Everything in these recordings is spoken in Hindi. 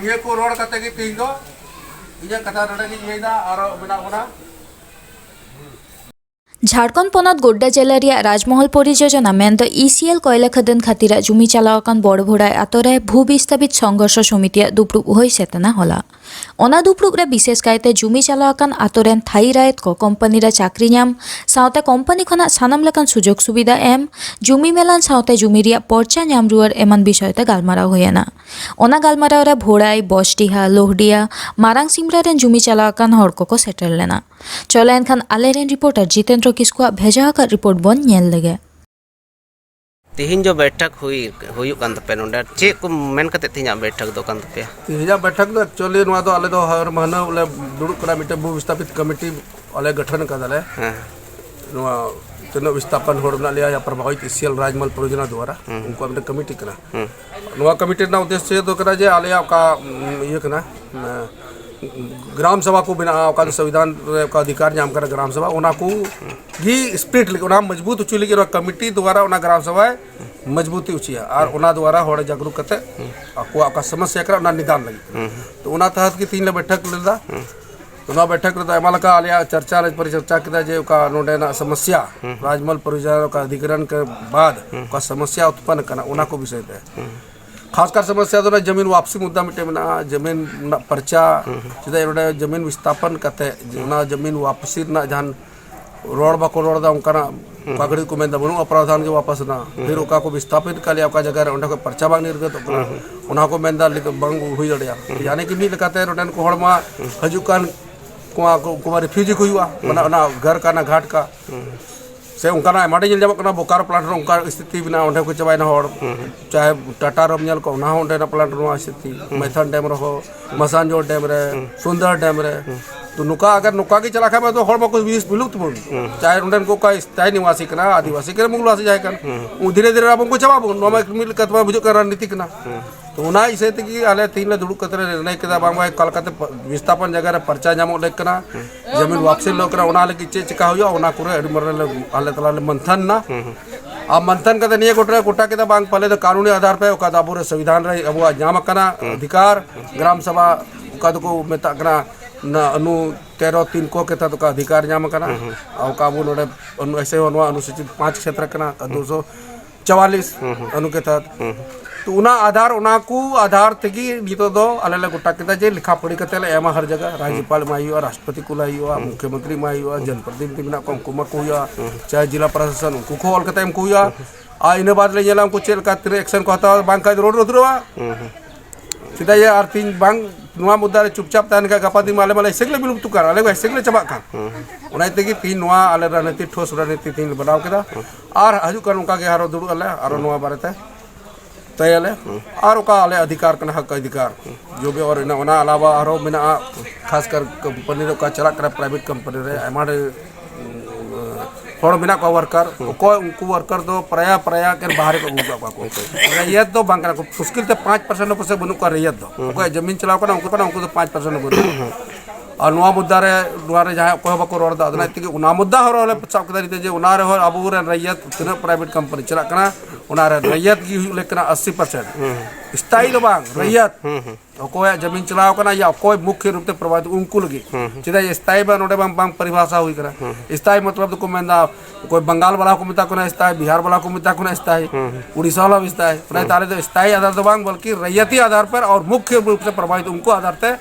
निया को रोड कते की तीन दो इजा कथा नडे की येदा आरो बिना बना झारखंड पनत गोड्डा जिला रिया राजमहल परियोजना मेन तो ईसीएल कोयला खदान खातिर जुमी चालावाकान बड़ भोड़ाय आतोराय भू विस्थापित संघर्ष समितिया दुप्रुब हुई सेतना होला ओना दुप्रुब रे विशेष कायते जुमी चालावाकान आतोरेन थाई रायत को कंपनी रे चाकरी नाम सावते कंपनी खना सानाम लेकान सुजोग सुविधा एम जुमी मेलान सावते जुमी रिया पर्चा नाम रुआर एमान विषयते गालमाराव होयना ओना गालमाराव रे भोड़ाय बसटिहा लोहडिया मारांग सिमरा रेन जुमी चालावाकान हर को सेटल लेना चलो एनखान आलेरेन रिपोर्टर जितेंद्र किस्कुआ भेजा का रिपोर्ट बन नेल लगे तिहिन जो बैठक हुई पे नोंडे चे को मेन कते तिहिन बैठक दो कान पे तिहिन बैठक दो एक्चुअली नोआ दो आले दो हर महीना बोले दुड़ुब करा मिटे भू विस्थापित कमिटी आले गठन कदाले नोआ तनो विस्थापन होड़ बना लिया या प्रभावित ईसीएल राजमहल परियोजना द्वारा उनको हमने कमिटी करा नोआ कमिटी ना उद्देश्य दो करा जे आले का ये कना ग्राम सभा को बिना संविधान का अधिकार नाम कर ग्राम सभा उना को ही स्प्रिट लिखे उना मजबूत उची लिखे कमिटी द्वारा उना ग्राम सभा मजबूती उचिया और उना द्वारा होड़ जागरूक करते आपको का समस्या करा उना निदान लगी तो उना तहत की तीन बैठक लेदा उना बैठक लेदा एमाल का आलिया चर्चा परिचर्चा किदा जे का नोडे ना समस्या राजमहल परियोजना का अधिग्रहण के बाद का समस्या उत्पन्न करना उना को विषय दे खासकर समस्या तो जमीन वापसी मुद्दा मिटे में जमीन पर्चा चेदा जमीन विस्थापन करते जमीन वापसी जहां रोड बाको रोड दा उनका कागड़ी को मेंदा बनु अपराधान के वापस ना फिर ओका को विस्थापित कर लिया जगह उन्हें को पर्चा बांग निर्गत उन्हें को मेंदा बांग हुई दड़िया यानी कि मी लेकाते रोडन को हड़मा हजुकान को रिफ्यूजी को हुआ ना घर का ना घाट का से उनका माटे जल जाबक बोकारो प्लांट उनका स्थिति बिना उन्हें को चबायना हड़ चाहे टाटा रमजल को ना उन्हें प्लांट स्थिति मैथन डैम रहो मसानजोर डैम रे सुंदर डैम रे तो नुका अगर नुका की चला खा तो हड़ को विलुप्त बोल चाहे उन्हें को का स्थायी निवासी कना आदिवासी के मूलवासी जाए कन धीरे धीरे अब उनको चबाबो नोमा मिल कतवा बुझो कर रणनीति कना तो उना इसे कि आले तीन ले दुड़ुक कतरे निर्णय केदा बांग बाय कलकत्ते विस्थापन जगह रे पर्चा जामो लेकना जमीन वापसी लोकरा उना ले कि चिका होयो उना कुरे अडी मरले आले तला मंथन ना आ मंथन कते निये गोटा केदा बांग पहले तो कानूनी आधार पे ओका दाबुरे संविधान रे अब जाम कना अधिकार ग्राम सभा ओका को मेता कना ना अनु 13(3) को के तक अधिकार नाम कना आ ओका बु नोडे अनु ऐसे होनवा अनुसूचित 5 क्षेत्र कना 244 अनु के तहत तो उना आधार तेगी नितो दो अलग गोटा केदा जे लिखा पड़ी कते ले एमा हर जगह राज्यपाल माई हुआ राष्ट्रपति को लाई हुआ मुख्यमंत्री माई हुआ जनप्रतिनिधि बिना को कुमा को हुआ चाहे जिला प्रशासन उनको खोल कते हम को हुआ आ इने बाद ले जेला हमको चेल का तेरे एक्शन को हता बांग का रोड रोदरवा सीधा ये आर तीन बांग नुआ मुद्दा रे चुपचाप तान का गपादी माले माले सेगले बिलुप्त कर आले सेगले चबा का उना तेगी तीन नुआ आले रणनीति ठोस रणनीति तीन बनाव केदा और हजु कर उनका के हारो दुडु आले और नुआ बारेते तयले और का आले अधिकार कना हक अधिकार जो भी और ना अलावा आरो बिना खासकर कंपनी का चला कर प्राइवेट कंपनी रे हमारे हड़ बिना को वर्कर को उनको वर्कर दो प्रया के बाहर को गुगा को रैयत दो बांकना को मुश्किल से 5% पर बनु का रैयत दो को जमीन चलाव करना उनको तो 5% बनु और नुआ मुद्दा रे जहां कोई बको रोड दा ना तिके उना मुद्दा हो रहले सब के रीते जे उना रे हो अब रैयत तीन प्राइवेट कंपनी चला कना उना रे रैयत की लेकना 80% स्थायी दो बांग रैयत कोई जमीन चलाव करना या कोई मुख्य रूप से प्रभावित उनको लगी सीधा स्थायी बा नोडे बांग परिभाषा हुई करा स्थायी मतलब तो मेंदा कोई बंगाल वाला को मिता को स्थायी बिहार वाला को मिता को स्थायी उड़ीसा वाला भी स्थायी नहीं तारे तो स्थायी आधार तो बांग बल्कि रैयती आधार पर और मुख्य रूप से प्रभावित उनको आधार पे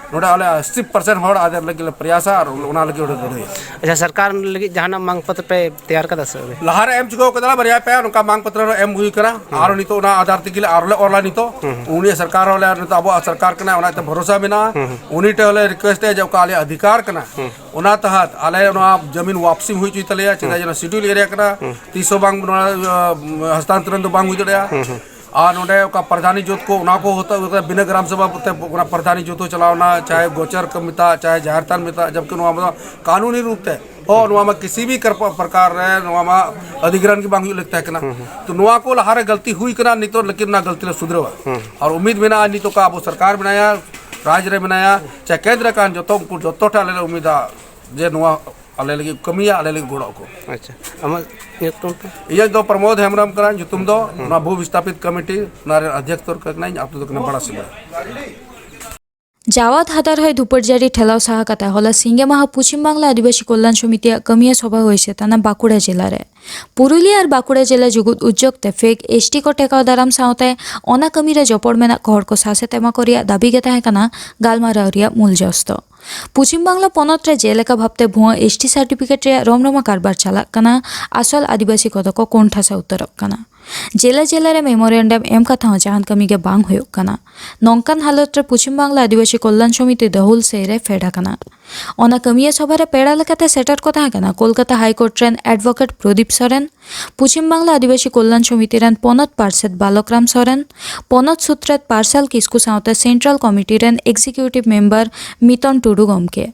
नोडा वाले 80% हड़ आधार लगे प्रयास और उना लगे अच्छा सरकार लगी जहां मांग पत्र पे तैयार कर दस लहार एम चुको कदला बरिया पे उनका मांग पत्र एम हुई करा आरो नितो उना आधार तिकिले आरले ओरला नितो उनी सरकार वाले नितो अब सरकार कना उना ते भरोसा बिना उनी टेले रिक्वेस्ट है जब काले अधिकार कना उना तहत आले उना जमीन वापसी हुई चुतले चिदा जना शेड्यूल एरिया कना 300 बांग हस्तांतरण तो बांग हुई दड़या आ नोडे का प्रधानी जोत को उना को होता बिना ग्राम सभा प्रधानी जोतो चलावना चाहे गोचर कमिता चाहे जाहिरतान मिता जबकि नुआ कानूनी रूप से और नुआ किसी भी प्रकार रे नुआ अधिग्रहण की बांग लगता है कना तो नुआ को लहारे गलती हुई कना नहीं तो लेकिन ना गलती सुधरवा और उम्मीद बिना नहीं तो का अब सरकार बनाया राज्य रे बनाया चाहे केंद्र का जो ठाले उम्मीद जे नुआ आले लगी कमिया आले लगी गोड़ा को अच्छा हम ये दो प्रमोद हेमरम करा जो तुम दो ना भू विस्थापित कमेटी ना अध्यक्ष तौर करना आप तो बड़ा से जावात हादार है धुपरजारी ठेलाव साहा कता हला सिंगे माहा पश्चिम बांगला आदिवासी कल्याण समितिया कमिया सभा होइसे ताना बाकुड़ा जिला रे पुरुलिया और बाकुड़ा जिला जुगुत उद्योगते फेक एसटी को टेकाव दाराम सावते ओना कमिरे जपड़ मेना हर को सासे तेमा करिया दाबी गे ताहे कना गालमाराव रिया मूल जस्तो पश्चिम बांगला पनत रे जेलेका भाबते भुआ एसटी सार्टिफिकेट रे रोमरोमा कारबार चालाक कना आसल आदिवासी कद को कोंठासा उतरक कना जिला जिला रे मेमोरेंडम एम कथा जहान कमी के बांग हुयुक कना नौकान हालत रे पश्चिम बांगला आदिवासी कल्याण समिति दहुल सेरे फेडा कना ओना कमिया सभा रे पेड़ा लेकाते सेटर को ताहे कना कोलकाता हाईकोर्ट रेन एडवोकेट प्रदीप सोरेन पश्चिम बांगला आदिवासी कल्याण समिति रेन पनत पार्षद बालकराम सोरेन पनत सूत्रेत पार्सल किस्कु सावते सेंट्रल कमिटी रेन एक्सिक्यूटिव मेंबर मितन टुडू गमके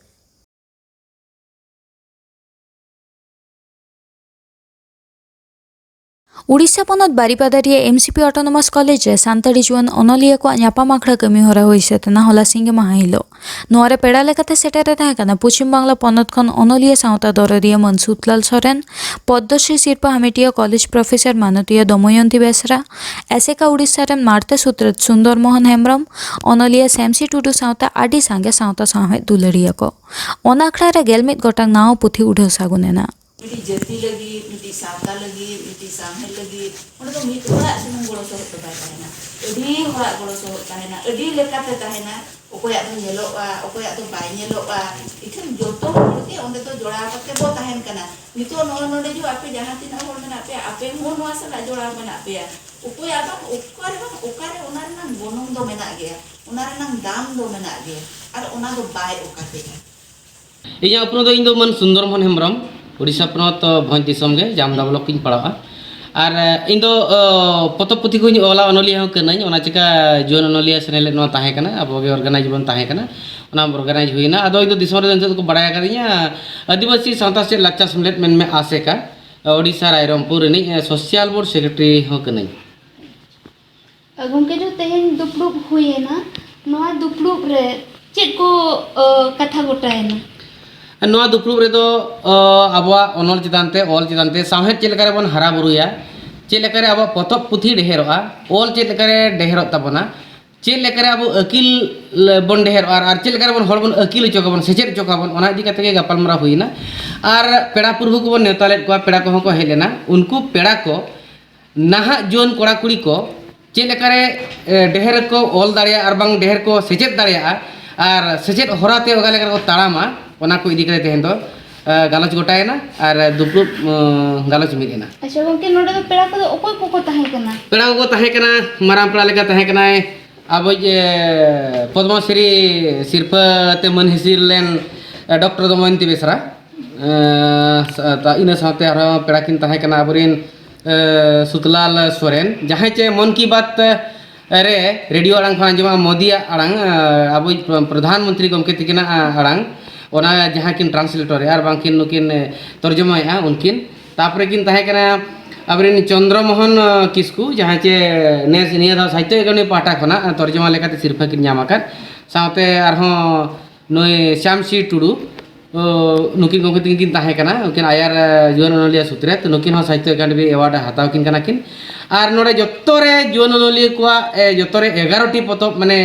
उड़ीसा पनत बारीपादारिया एमसीपी ऑटोनोमस कॉलेज रे सांताली जुवान ओनोलिया को न्यापाम आखड़ा कमी होरा होइसे तना हला सिंगे माहा हिलो नोरे पेड़ा लेकाते सेटेरे ताहे कना पश्चिम बांगला पनत खन ओनोलिया सावता दरदिया मनसुतलाल सोरेन पद्मश्री सिरपा हामेटिया कॉलेज प्रोफेसर मानतीय दमयंती बेसरा एसेका उड़ीसा रे मारते सूत्र सुंदर मोहन हेम्ब्रम ओनोलिया सेमसी टुडू सावता आडी सांगे सावता साहे दुलड़िया को ओना आखड़ा रे गेलमित गोटांग नाव पुथी उठाव सागुनेना मिट्टी जाति लगी मिट्टी सावता लगी मिट्टी सामने लगी उन्हें तो मिट होड़ा सुनूं गोलो सोहत तो बाय ताहेना अडी होड़ा गोलो सोहत ताहेना अडी लेकाते ताहेना ओकोया तो नेलोआ ओकोया तो बाय नेलोआ इखन जोतो होड़के ओंदे तो जोड़ा कते बो ताहेन कना नितो नोडे जो आपे जहां तिना होड़ मेना आपे हो नोआ सला जोड़ा मेना पे ओकोया बा ओकारे ओना रना गोनों दो मेना गया ओना रना दाम दो मेना गया और ओना दो बाय ओकाते इया अपनो दो इन दो मन सुंदर मोहन हेम्ब्रम उड़ीसा पनत भंज दिसम गे जामदा ब्लॉक किन पड़ावा और इन दो पतब पुथी को ओला ओनोलिया हो कनाई ओना चिका जुवान ओनोलिया सेनेले नो ताहे कना अब गे ऑर्गेनाइज बन ताहे कना ओना ऑर्गेनाइज हुईना अदो इन दो दिसम रे जंत को बड़ाया करिया आदिवासी सावता से लाचा सम्मेलन मेन में आसे का ओडिसा रायरंगपुर नि सोशल बोर्ड सेक्रेटरी हो कनाई गंके जो तेहन दुपड़ुब हुए ना नोआ दुपड़ुब रे चेक को कथा गोटायना नोआ दुपड़ुब रे दो आबवा अनल चितानते ऑल चितानते साहेब चेलकारे बन हरा बुरुया चेलकारे आबवा पतब पुथी डेहेरोआ ऑल चेलकारे डेहेरो तबना चेलकारे आबो अकिल बन डेहेरोआ और चेलकारे बन हर बन अकिल चोकाबन सेचेद चोकाबन ओना इदी कते गे गपालमारा हुईना और पेड़ा पुरबु को बन नेताले को पेड़ा को हो हेलेना उनको पेड़ा को नाहा जोन कोड़ा कुड़ी को चेलकारे डेहेर को ऑल दाड़िया और बांग डेहेर को सेचेद दाड़िया और सेचेद होराते ओगा लेकर को ताड़ामा ओना को इदी करे तेहन दो गालच गोटायना और दुपड़ुब गालच मिदेना अच्छा गंके नोडे तो पेड़ा को ओकोय को ताहे कना पेड़ा को ताहे कना माराम पेड़ा लेका ताहे कना अब पद्मश्री सिरपा ते मन हिसिर लेन डॉक्टर दमयंती बेसरा इन साथे आरो पेड़ा किन ताहे कना अबरिन सुतलाल सोरेन जहां चे मन की बात रे रेडियो आड़ांग खान जमा मोदी आड़ांग अब प्रधानमंत्री गमके तिकिना आड़ांग ओना जहां किन ट्रांसलेटर और बांकिन नुकिन तर्जुमाया उनकिन तापरे किन ताहे कना अबरिन चंद्रमोहन किस्कू जहां चे नेस निया दा साहित्य अकादमी पाटा खना तर्जुमा लेकाते सिरफा किन ᱧᱟᱢᱟᱠᱟᱱ सावते आरहों नोय श्यामसी टुडू नुकिन गमके किन ताहे कना उनकिन आयार जुवान ओनोलिया सूत्रे तो नुकिन हो साहित्य अकादमी अवार्ड हाताव किन कना किन और नोडे जत्तरे जुवान ओनोलिया कोआ जत्तरे 11 टी पतब माने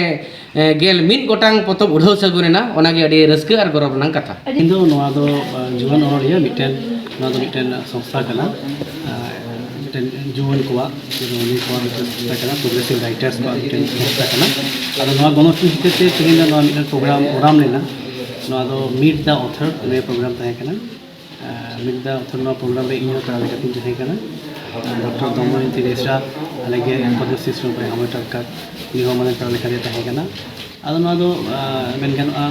गेल मिन गोटांग पतब उड़ाव सगुरेना ओनागे अडी रस्क और गौरव नंग कथा इंदो नोआ दो जुवान ओनोलिया मिटेन नोआ दो मिटेन संस्था कना मिटेन जुवान कोआ जुवान कोआ मिटेन संस्था कना प्रोग्रेसिव राइटर्स कोआ मिटेन संस्था कना आरो नोआ गणतंत्र हितेते तिगिन नोआ मिटेन प्रोग्राम ओराम लेना नोआ दो मीट द ऑथर ने प्रोग्राम ताहे कना मीट द ऑथर नोआ प्रोग्राम रे इनो करा लेकातिन ताहे कना डॉक्टर दमयंती बेसरा अलगे पद्मश्री सिरपा हामेटा का निहो माने करा लेकाते ताहे कना आदो नोआ दो मेन गानोआ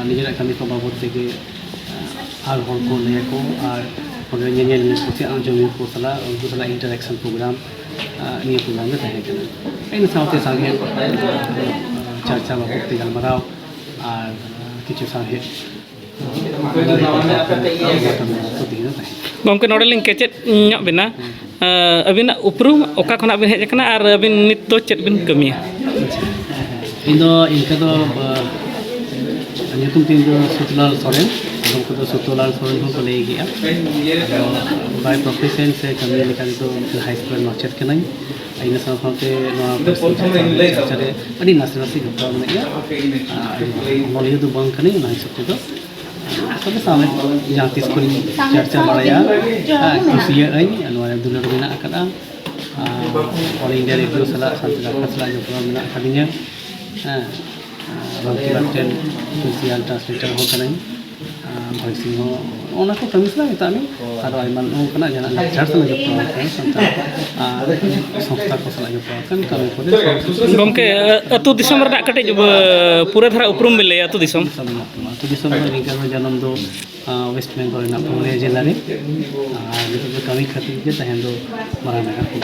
निजेरा कमी को बाबत तेगे आर हर को ले को और पगे ñeñel ni ko ci anjom ko sala ko sala interaction program निये प्रोग्राम में ताहे कना इन साथे सागे चर्चा बाबत ते गलमराव और किछु साहे गमके नोडलिंग केचेत ᱧᱚᱜ बिना अबिना उपरूम ओका खना बिन हेज कना और अबिन नित तो चेत बिन कमिया इन दो इनका दो nyutum tin do Sutlal Soren uनको तो सुतोलाल सोरेन को ले गया बाय प्रोफेशन से कमी लेकर तो हाई स्कूल मास्टर के नहीं इन साथते चले अड़ी नासे नासे घटा में ओनोलिया तो बंग कने ना हिसाब तो सब सामने जहाँ तीस को चर्चा बढ़ाया कुसिया नवा दुलर में अकदा ऑल इंडिया रेडियो सला संतला सला जो प्रोग्राम में अकदिया बाकी बातें कुसिया ट्रांसलेटर हो कने भोइसिंग हो ओना को कमी सला इता में आरो आइमान हो कना जना लेक्चर सला जो प्रोग्राम संता संस्था को सला जो प्रोग्राम कमी को गमके अतु दिसम रना कटे पूरा धरा उपरुम मिले अतु दिसम तो दिसम रिंकर में जन्म दो वेस्ट बेंगल ना पुणे जिला रे जो कमी खातिर के तहन दो मरा नगर को